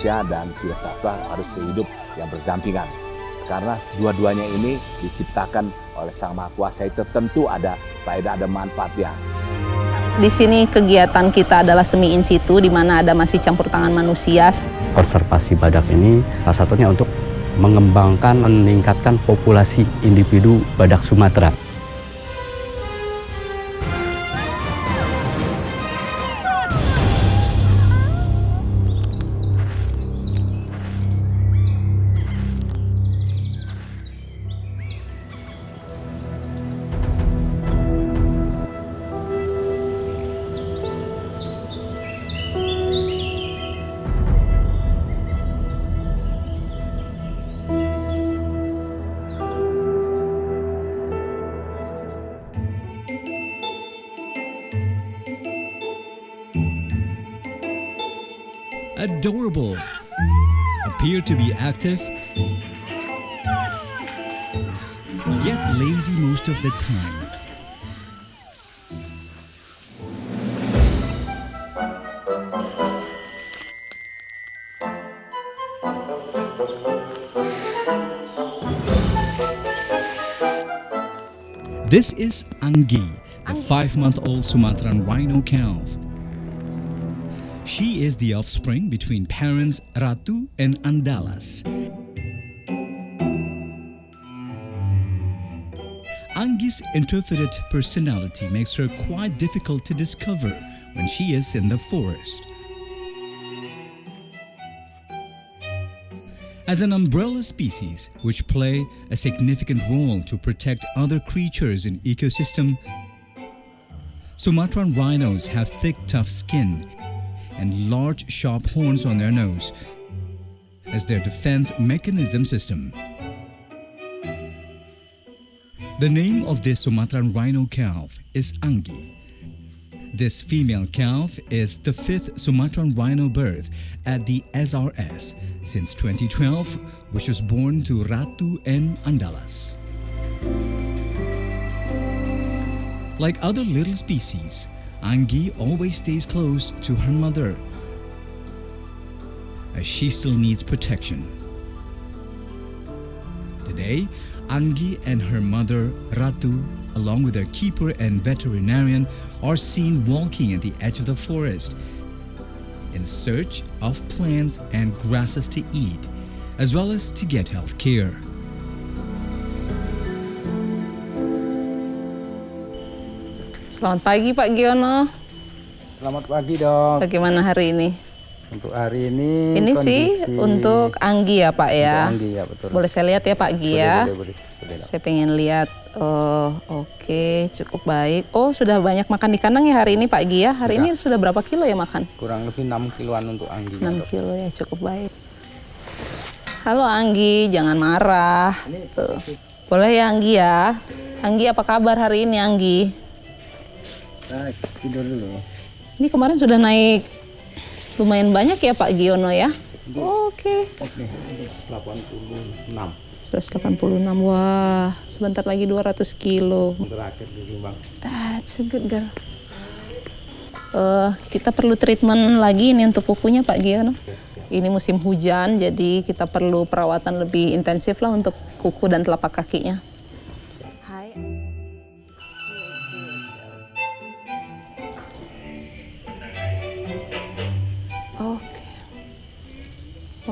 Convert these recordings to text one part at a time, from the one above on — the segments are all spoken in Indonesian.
manusia dan jiwa satwa harus sehidup yang berdampingan. Karena dua-duanya ini diciptakan oleh Sang Maha Kuasa, itu tentu ada faedah, ada manfaatnya. Di sini kegiatan kita adalah semi in situ, di mana ada masih campur tangan manusia. Konservasi badak ini salah satunya untuk mengembangkan, meningkatkan populasi individu badak Sumatera. Adorable, appear to be active, yet lazy most of the time. This is Anggi, the 5-month-old Sumatran rhino calf. She is the offspring between parents Ratu and Andalas. Anggi's introverted personality makes her quite difficult to discover when she is in the forest. As an umbrella species which play a significant role to protect other creatures in ecosystem, Sumatran rhinos have thick, tough skin and large, sharp horns on their nose as their defense mechanism system. The name of this Sumatran rhino calf is Anggi. This female calf is the 5th Sumatran rhino birth at the SRS since 2012, which was born to Ratu and Andalas. Like other little species, Anggi always stays close to her mother, as she still needs protection. Today, Anggi and her mother, Ratu, along with their keeper and veterinarian, are seen walking at the edge of the forest in search of plants and grasses to eat, as well as to get health care. Selamat pagi Pak Giono. Selamat pagi dok. Bagaimana hari ini? Untuk hari ini Sih untuk Anggi ya Pak ya? Untuk Anggi ya betul. Boleh saya lihat ya Pak Gi ya? Boleh. Saya pengen lihat. Oh oke, cukup baik. Oh sudah banyak makan di kandang ya hari ini Pak Gi ya? Hari ini sudah berapa kilo ya makan? Kurang lebih 6 kiloan untuk Anggi. 6 kilo ya, cukup baik. Halo Anggi, jangan marah. Tuh. Boleh ya Anggi ya? Anggi apa kabar hari ini Anggi? Baik, tidur dulu. Ini kemarin sudah naik lumayan banyak ya Pak Giono ya? Oke. 186. 186, wah sebentar lagi 200 kilo. Terakhir di Bang. That's a good girl. Kita perlu treatment lagi ini untuk kukunya Pak Giono. Ini musim hujan, jadi kita perlu perawatan lebih intensif lah untuk kuku dan telapak kakinya. Hai.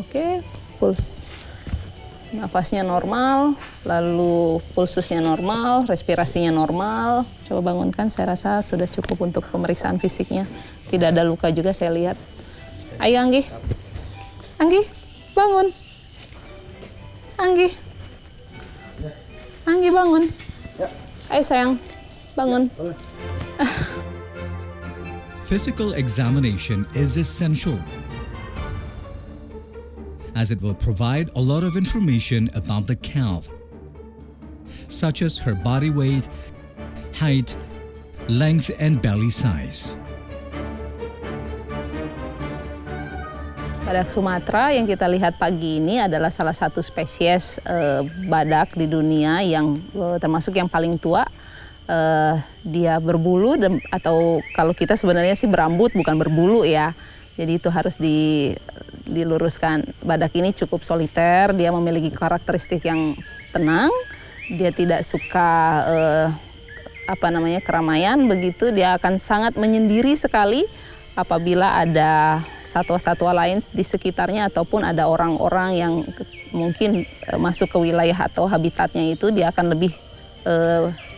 Oke, puls. Nafasnya normal, lalu pulsusnya normal, respirasinya normal. Coba bangunkan, saya rasa sudah cukup untuk pemeriksaan fisiknya. Tidak ada luka juga saya lihat. Ayo Anggi. Anggi, bangun. Anggi. Anggi bangun. Ayo sayang, bangun. Physical examination is essential, as it will provide a lot of information about the calf, such as her body weight, height, length, and belly size. Badak Sumatera yang kita lihat pagi ini adalah salah satu spesies badak di dunia yang termasuk yang paling tua. Dia berbulu atau kalau kita sebenarnya sih berambut bukan berbulu ya. Jadi itu harus diluruskan. Badak ini cukup soliter, dia memiliki karakteristik yang tenang, dia tidak suka keramaian begitu, dia akan sangat menyendiri sekali apabila ada satwa-satwa lain di sekitarnya ataupun ada orang-orang yang mungkin masuk ke wilayah atau habitatnya itu, dia akan lebih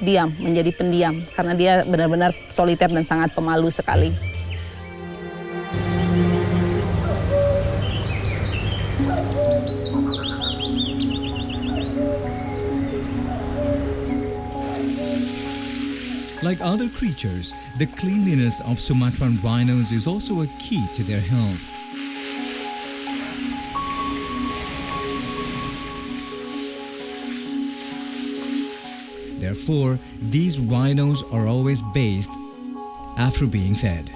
diam, menjadi pendiam karena dia benar-benar soliter dan sangat pemalu sekali. Like other creatures, the cleanliness of Sumatran rhinos is also a key to their health. Therefore, these rhinos are always bathed after being fed.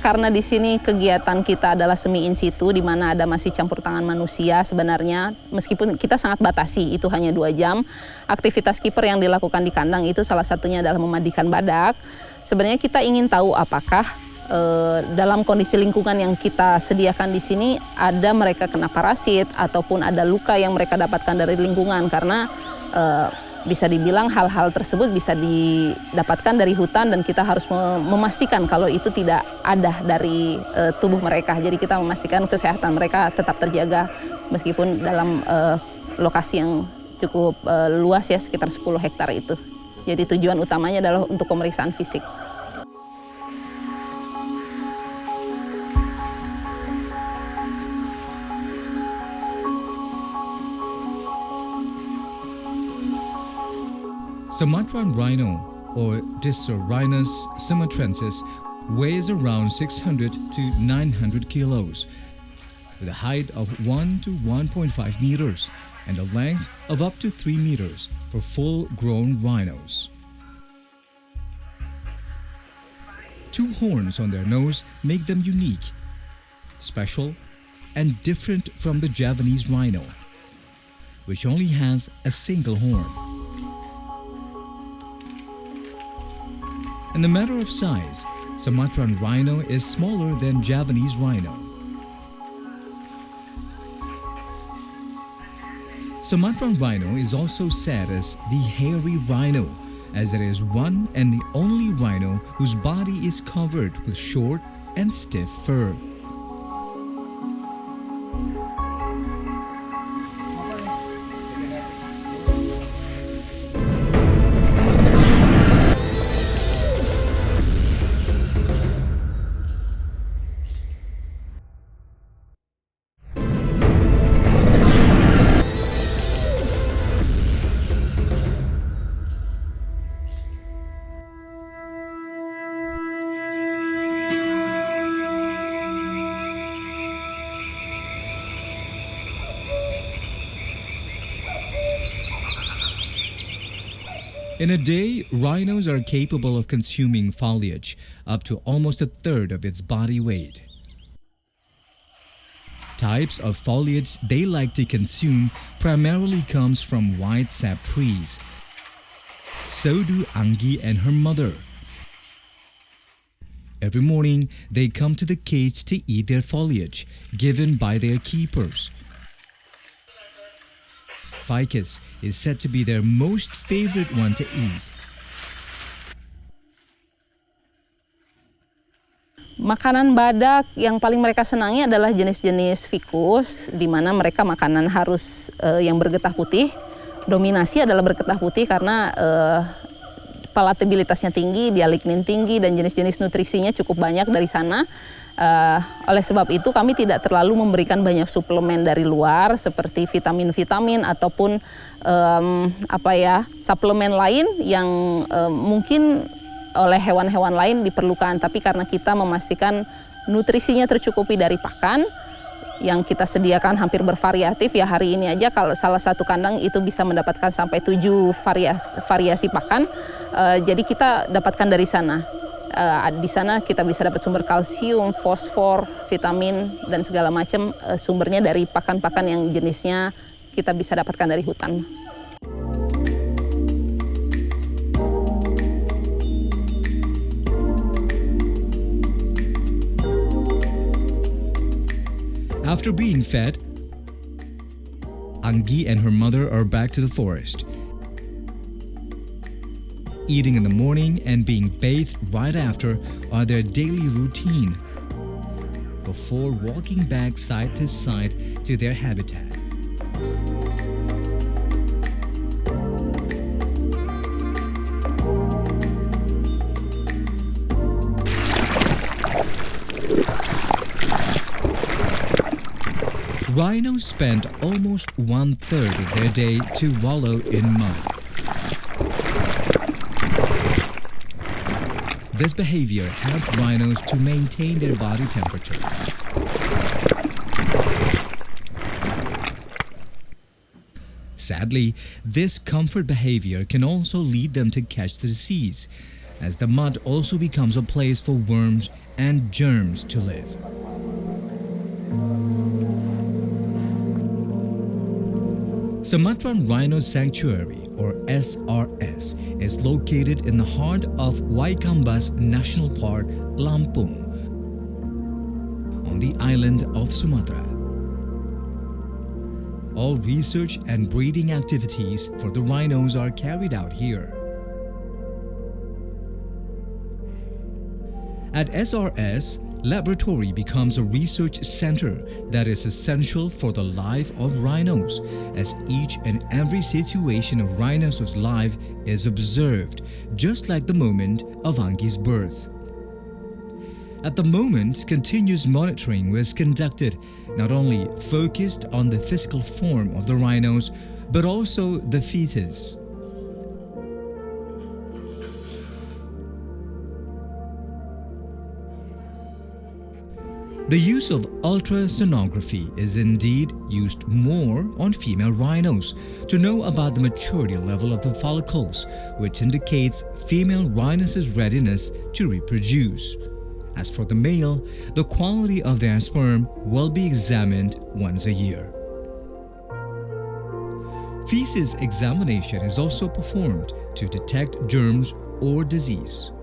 Karena di sini kegiatan kita adalah semi in situ, di mana ada masih campur tangan manusia sebenarnya, meskipun kita sangat batasi, itu hanya 2 jam. Aktivitas kiper yang dilakukan di kandang itu salah satunya adalah memandikan badak. Sebenarnya kita ingin tahu apakah dalam kondisi lingkungan yang kita sediakan di sini ada mereka kena parasit ataupun ada luka yang mereka dapatkan dari lingkungan, karena bisa dibilang hal-hal tersebut bisa didapatkan dari hutan dan kita harus memastikan kalau itu tidak ada dari tubuh mereka. Jadi kita memastikan kesehatan mereka tetap terjaga meskipun dalam lokasi yang cukup luas ya, sekitar 10 hektar itu. Jadi tujuan utamanya adalah untuk pemeriksaan fisik. Sumatran rhino, or Dicerrhinus sumatrensis, weighs around 600 to 900 kilos, with a height of 1 to 1.5 meters and a length of up to 3 meters for full-grown rhinos. 2 horns on their nose make them unique, special, and different from the Javanese rhino, which only has a single horn. In the matter of size, Sumatran rhino is smaller than Javanese rhino. Sumatran rhino is also said as the hairy rhino, as it is one and the only rhino whose body is covered with short and stiff fur. In a day, rhinos are capable of consuming foliage up to almost a third of its body weight. Types of foliage they like to consume primarily comes from wide sap trees. So do Angi and her mother. Every morning, they come to the cage to eat their foliage, given by their keepers. Ficus is said to be their most favorite one to eat. Makanan badak yang paling mereka senangi adalah jenis-jenis ficus, di mana mereka makanan harus yang bergetah putih. Dominasi adalah bergetah putih karena palatabilitasnya tinggi, dia lignin tinggi, dan jenis-jenis nutrisinya cukup banyak dari sana. Oleh sebab itu kami tidak terlalu memberikan banyak suplemen dari luar seperti vitamin-vitamin ataupun suplemen lain yang mungkin oleh hewan-hewan lain diperlukan. Tapi karena kita memastikan nutrisinya tercukupi dari pakan yang kita sediakan hampir bervariatif, ya hari ini aja kalau salah satu kandang itu bisa mendapatkan sampai 7 variasi pakan. Jadi kita dapatkan dari sana. di sana kita bisa dapat sumber kalsium, fosfor, vitamin dan segala macam sumbernya dari pakan-pakan yang jenisnya kita bisa dapatkan dari hutan. After being fed, Anggi and her mother are back to the forest. Eating in the morning and being bathed right after are their daily routine before walking back side to side to their habitat. Rhinos spend almost 1/3 of their day to wallow in mud. This behavior helps rhinos to maintain their body temperature. Sadly, this comfort behavior can also lead them to catch the disease, as the mud also becomes a place for worms and germs to live. Sumatran Rhino Sanctuary, or SRS, is located in the heart of Waikambas National Park, Lampung, on the island of Sumatra. All research and breeding activities for the rhinos are carried out here. At SRS, laboratory becomes a research center that is essential for the life of rhinos, as each and every situation of rhinos' life is observed, just like the moment of Anggi's birth. At the moment, continuous monitoring was conducted, not only focused on the physical form of the rhinos, but also the fetus. The use of ultrasonography is indeed used more on female rhinos to know about the maturity level of the follicles, which indicates female rhinos' readiness to reproduce. As for the male, the quality of their sperm will be examined once a year. Feces examination is also performed to detect germs or disease.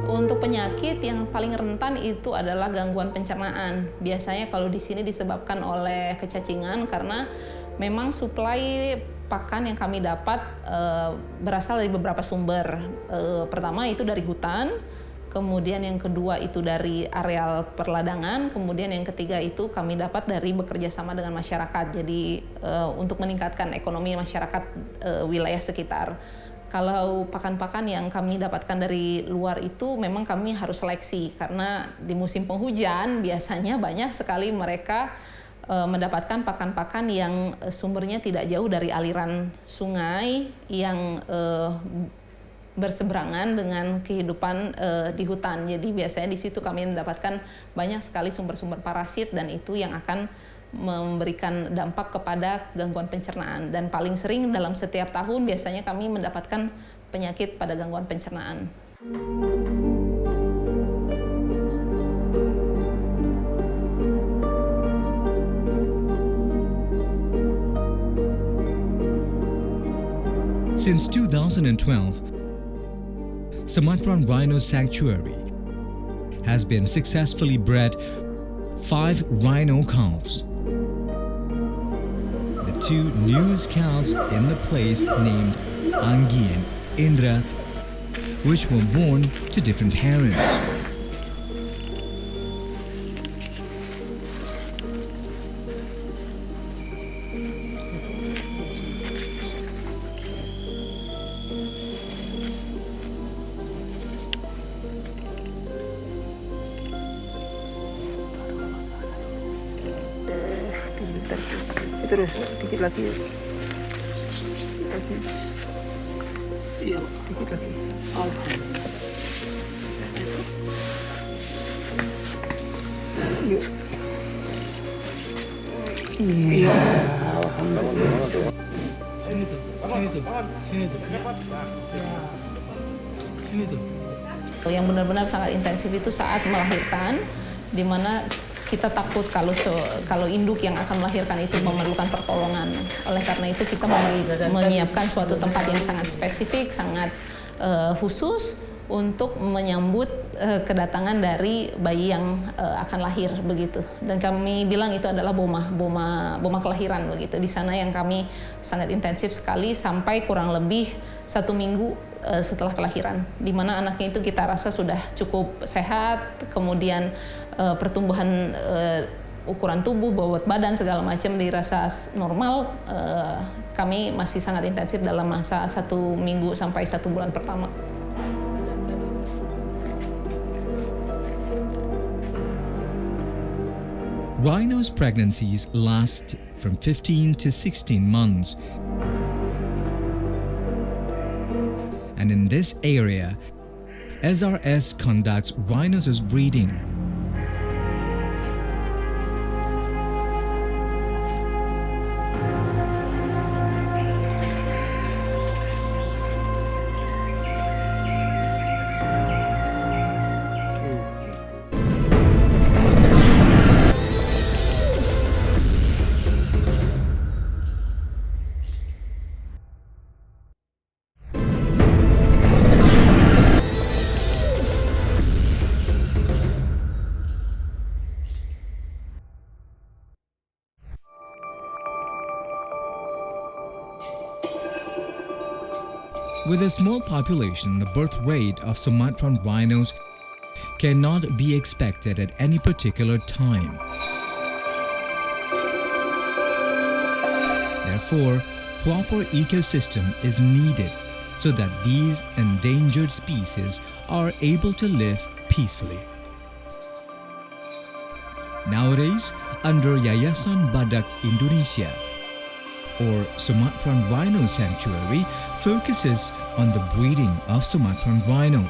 Untuk penyakit yang paling rentan itu adalah gangguan pencernaan. Biasanya kalau di sini disebabkan oleh kecacingan karena memang suplai pakan yang kami dapat berasal dari beberapa sumber. Pertama itu dari hutan, kemudian yang kedua itu dari areal perladangan, kemudian yang ketiga itu kami dapat dari bekerja sama dengan masyarakat. Jadi untuk meningkatkan ekonomi masyarakat wilayah sekitar. Kalau pakan-pakan yang kami dapatkan dari luar itu memang kami harus seleksi karena di musim penghujan biasanya banyak sekali mereka mendapatkan pakan-pakan yang sumbernya tidak jauh dari aliran sungai yang berseberangan dengan kehidupan di hutan. Jadi biasanya di situ kami mendapatkan banyak sekali sumber-sumber parasit dan itu yang akan memberikan dampak kepada gangguan pencernaan. Dan paling sering dalam setiap tahun biasanya kami mendapatkan penyakit pada gangguan pencernaan. Since 2012, Sumatran Rhino Sanctuary has been successfully bred 5 rhino calves. The 2 newest calves in the place named Anggi and Indra, which were born to different parents. Terus dikit lagi. Iya, dikit lagi. Iya. Yang benar-benar sangat intensif itu saat melahirkan, di mana kita takut kalau induk yang akan melahirkan itu memerlukan pertolongan. Oleh karena itu kita menyiapkan suatu tempat yang sangat spesifik, sangat khusus untuk menyambut kedatangan dari bayi yang akan lahir begitu. Dan kami bilang itu adalah boma kelahiran begitu. Di sana yang kami sangat intensif sekali sampai kurang lebih 1 minggu setelah kelahiran, di mana anaknya itu kita rasa sudah cukup sehat, kemudian pertumbuhan ukuran tubuh, bobot badan segala macam dirasa normal. Kami masih sangat intensif dalam masa 1 minggu sampai 1 bulan pertama. Rhinos' pregnancies last from 15 to 16 months. And in this area, SRS conducts rhinoceros breeding. With a small population, the birth rate of Sumatran rhinos cannot be expected at any particular time. Therefore, proper ecosystem is needed so that these endangered species are able to live peacefully. Nowadays, under Yayasan Badak Indonesia, or Sumatran Rhino Sanctuary, focuses on the breeding of Sumatran rhino.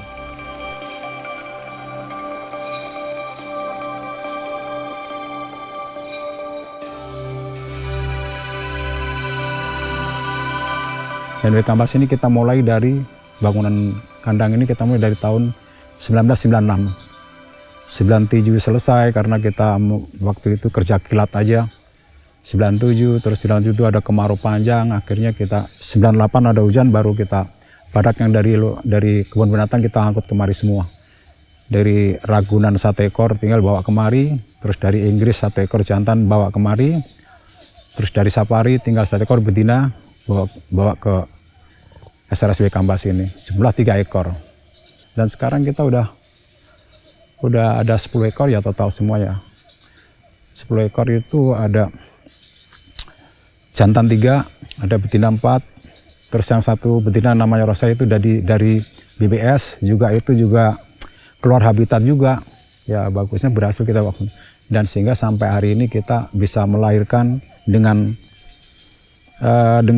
Dan dari Kambas ini kita mulai dari bangunan kandang ini kita mulai dari tahun 1996. 97 selesai karena kita waktu itu kerja kilat aja. 97, terus 97 ada kemarau panjang, akhirnya kita 98 ada hujan, baru kita badak yang dari kebun binatang kita angkut kemari semua. Dari Ragunan 1 ekor tinggal bawa kemari, terus dari Inggris 1 ekor jantan bawa kemari, terus dari Safari tinggal 1 ekor betina bawa ke SRSB Kambas ini, jumlah 3 ekor. Dan sekarang kita udah ada 10 ekor ya total semuanya. 10 ekor itu ada jantan 3, ada betina 4, terus yang 1 betina namanya Rosa itu dari BBS juga, itu juga keluar habitat juga, ya bagusnya berhasil kita waktu. Dan sehingga sampai hari ini kita bisa melahirkan dengan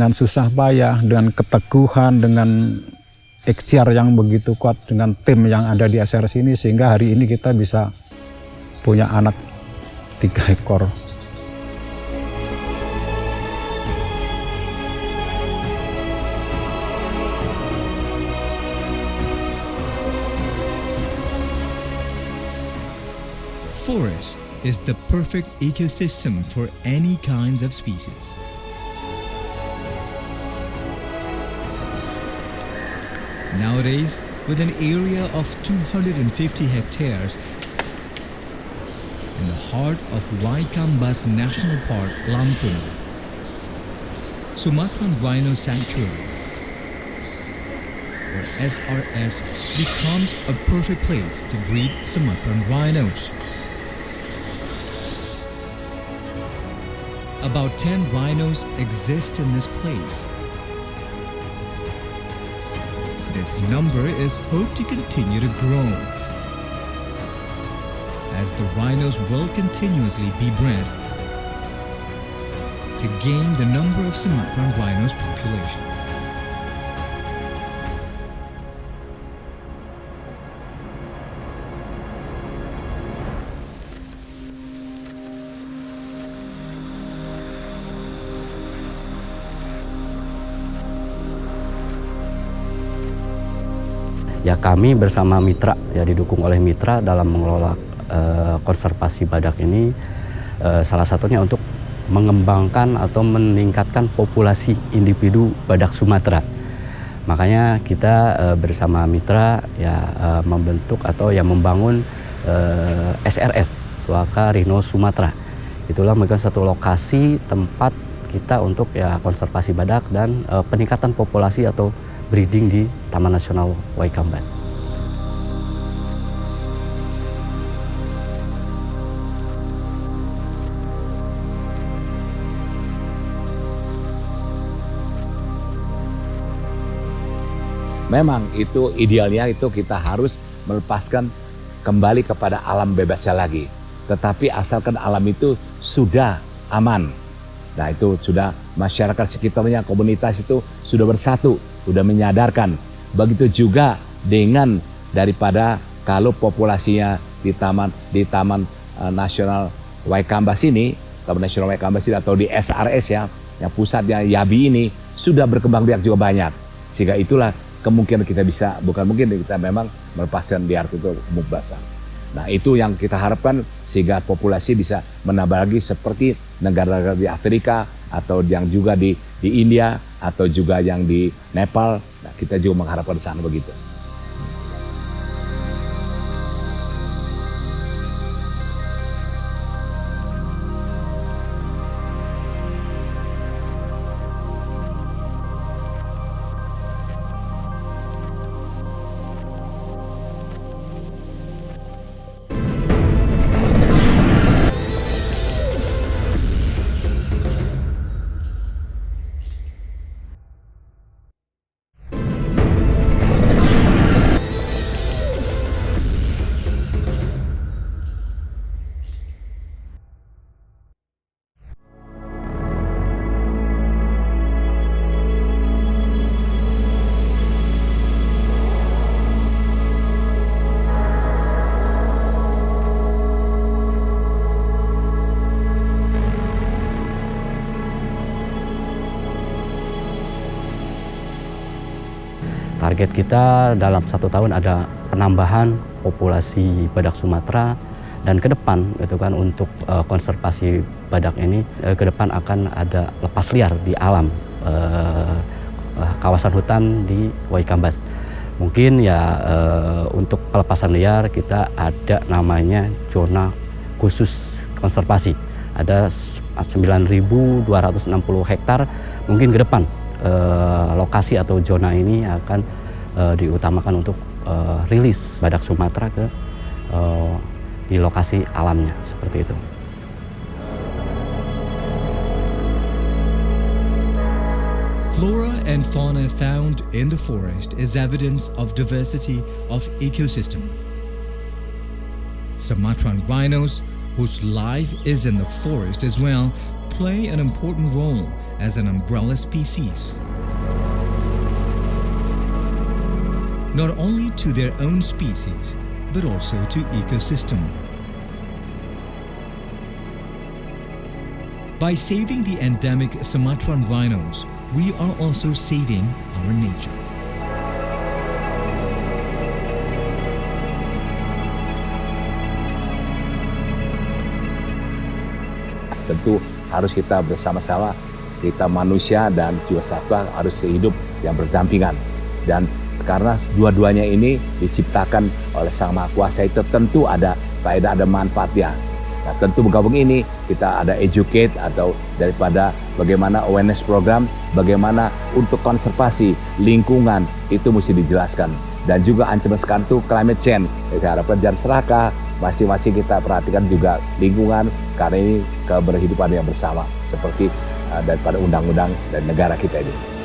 susah payah, dengan keteguhan, dengan ikhtiar yang begitu kuat, dengan tim yang ada di SRS ini, sehingga hari ini kita bisa punya anak 3 ekor. Forest is the perfect ecosystem for any kinds of species. Nowadays, with an area of 250 hectares in the heart of Waikambas National Park, Lampung, Sumatran Rhino Sanctuary, or SRS, becomes a perfect place to breed Sumatran rhinos. About 10 rhinos exist in this place. This number is hoped to continue to grow, as the rhinos will continuously be bred to gain the number of Sumatran rhinos population. Ya kami bersama mitra, ya didukung oleh mitra dalam mengelola konservasi badak ini, salah satunya untuk mengembangkan atau meningkatkan populasi individu badak Sumatera. Makanya kita bersama mitra ya membentuk atau ya membangun SRS Suaka Rhino Sumatera. Itulah merupakan satu lokasi tempat kita untuk ya konservasi badak dan peningkatan populasi atau breeding di Taman Nasional Waikambas. Memang itu idealnya itu kita harus melepaskan kembali kepada alam bebasnya lagi. Tetapi asalkan alam itu sudah aman. Nah itu sudah masyarakat sekitarnya, komunitas itu sudah bersatu, sudah menyadarkan. Begitu juga dengan daripada kalau populasinya di Taman Nasional Waikambas ini, Taman Nasional Waikambas ini atau di SRS ya, yang pusatnya YABI ini sudah berkembang biak juga banyak. Sehingga itulah kemungkinan kita bisa, bukan mungkin kita memang melepaskan liar itu mubasa. Nah itu yang kita harapkan sehingga populasi bisa menambah lagi seperti negara-negara di Afrika atau yang juga di India atau juga yang di Nepal. Nah kita juga mengharapkan sana begitu. Target kita dalam 1 tahun ada penambahan populasi badak Sumatera, dan ke depan gitu kan untuk konservasi badak ini ke depan akan ada lepas liar di alam kawasan hutan di Waikambas. Mungkin ya untuk pelepasan liar kita ada namanya zona khusus konservasi. Ada 9.260 hektar mungkin ke depan. Lokasi atau zona ini akan diutamakan untuk rilis badak Sumatera ke di lokasi alamnya seperti itu. Flora and fauna found in the forest is evidence of diversity of ecosystem. Sumatran rhinos, whose life is in the forest as well, play an important role as an umbrella species. Not only to their own species, but also to ecosystem. By saving the endemic Sumatran rhinos, we are also saving our nature. Tentu harus kita bersama-sama, kita manusia dan juga satwa harus sehidup yang berdampingan. Dan karena dua-duanya ini diciptakan oleh Sang Maha Kuasa, itu tentu ada faedah, ada manfaatnya. Nah, tentu bergabung ini kita ada educate atau daripada bagaimana awareness program, bagaimana untuk konservasi lingkungan itu mesti dijelaskan. Dan juga ancaman sekarang itu climate change. Kita harapkan jangan serakah, masing-masing kita perhatikan juga lingkungan karena ini keberhidupan yang bersama seperti daripada undang-undang dan negara kita ini.